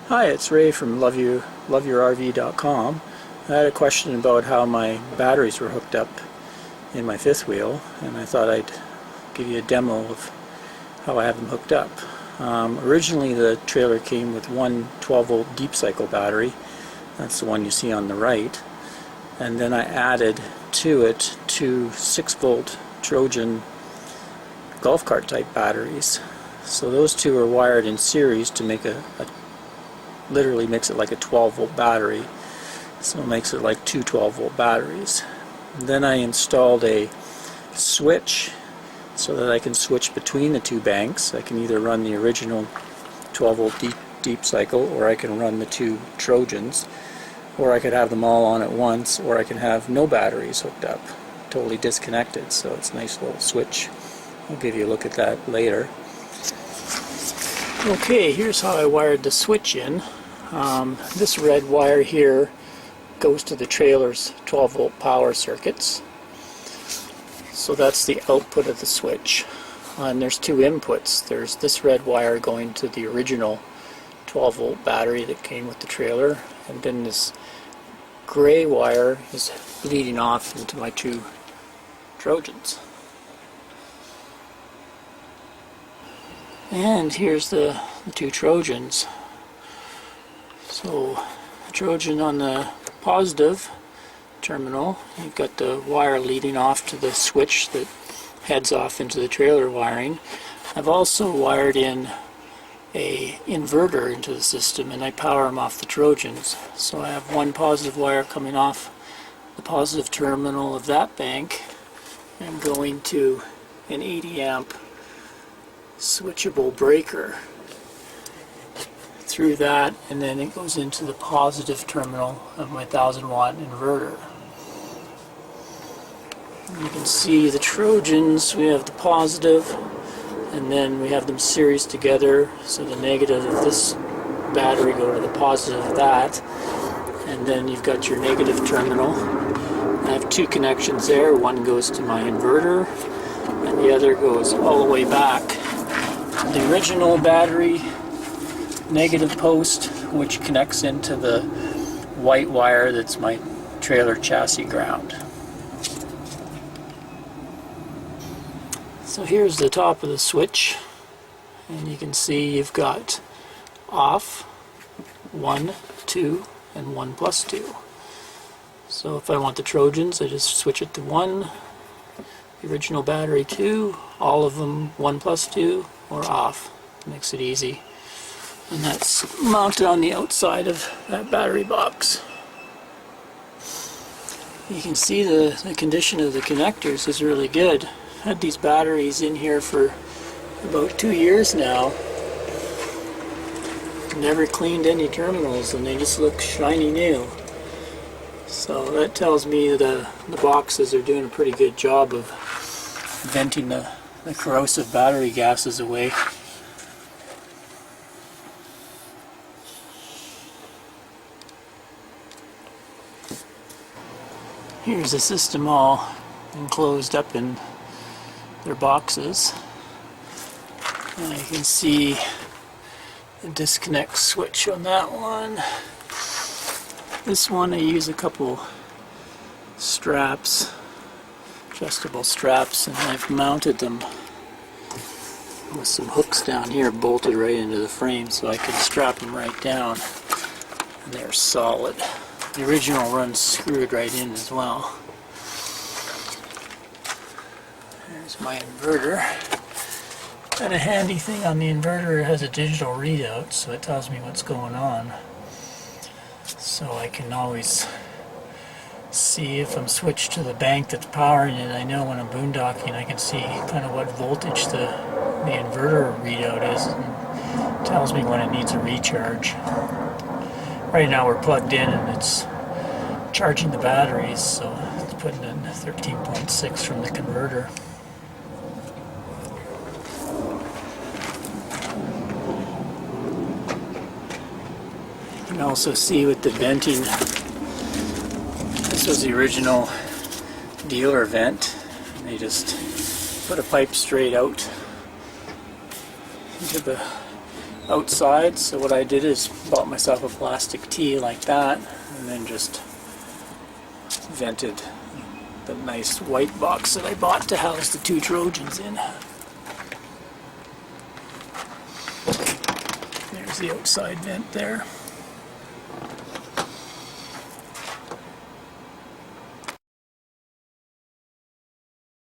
Hi, it's Ray from loveyourrv.com. I had a question about how my batteries were hooked up in my fifth wheel, and I thought I'd give you a demo of how I have them hooked up. Originally the trailer came with one 12-volt deep cycle battery. That's the one you see on the right. And then I added to it two 6-volt Trojan golf cart type batteries. So those two are wired in series to make literally makes it like a 12-volt battery. So it makes it like two 12-volt batteries. And then I installed a switch so that I can switch between the two banks. I can either run the original 12-volt deep cycle, or I can run the two Trojans, or I could have them all on at once, or I can have no batteries hooked up, totally disconnected. So it's a nice little switch. I'll give you a look at that later. Okay, here's how I wired the switch in. This red wire here goes to the trailer's 12-volt power circuits. So that's the output of the switch. And there's two inputs. There's this red wire going to the original 12-volt battery that came with the trailer, and then this gray wire is leading off into my two Trojans. And here's the two Trojans. So the Trojan on the positive terminal, you've got the wire leading off to the switch that heads off into the trailer wiring. I've also wired in a inverter into the system, and I power them off the Trojans. So I have one positive wire coming off the positive terminal of that bank and going to an 80 amp switchable breaker through that, and then it goes into the positive terminal of my 1000-watt inverter. You can see the Trojans, we have the positive, and then we have them series together, so the negative of this battery go to the positive of that, and then you've got your negative terminal. I have two connections there. One goes to my inverter and the other goes all the way back to the original battery negative post, which connects into the white wire that's my trailer chassis ground. So here's the top of the switch, and you can see you've got off, 1, 2, and 1 plus 2. So if I want the Trojans, I just switch it to 1, the original battery 2, all of them 1 plus 2, or off. Makes it easy. And that's mounted on the outside of that battery box. You can see the condition of the connectors is really good. I've had these batteries in here for about 2 years now. Never cleaned any terminals, and they just look shiny new. So that tells me the boxes are doing a pretty good job of venting the corrosive battery gases away. Here's the system all enclosed up in their boxes. And you can see the disconnect switch on that one. This one I use a couple straps, adjustable straps, and I've mounted them with some hooks down here bolted right into the frame so I can strap them right down, and they're solid. The original runs screwed right in as well. There's my inverter. And a handy thing on the inverter, it has a digital readout, so it tells me what's going on. So I can always see if I'm switched to the bank that's powering it. I know when I'm boondocking, I can see kind of what voltage the inverter readout is, and it tells me when it needs a recharge. Right now we're plugged in and it's charging the batteries, so it's putting in 13.6 from the converter. You can also see with the venting, this was the original dealer vent. They just put a pipe straight out into the outside. So what I did is bought myself a plastic tee like that, and then just vented the nice white box that I bought to house the 2 Trojans in. There's the outside vent there.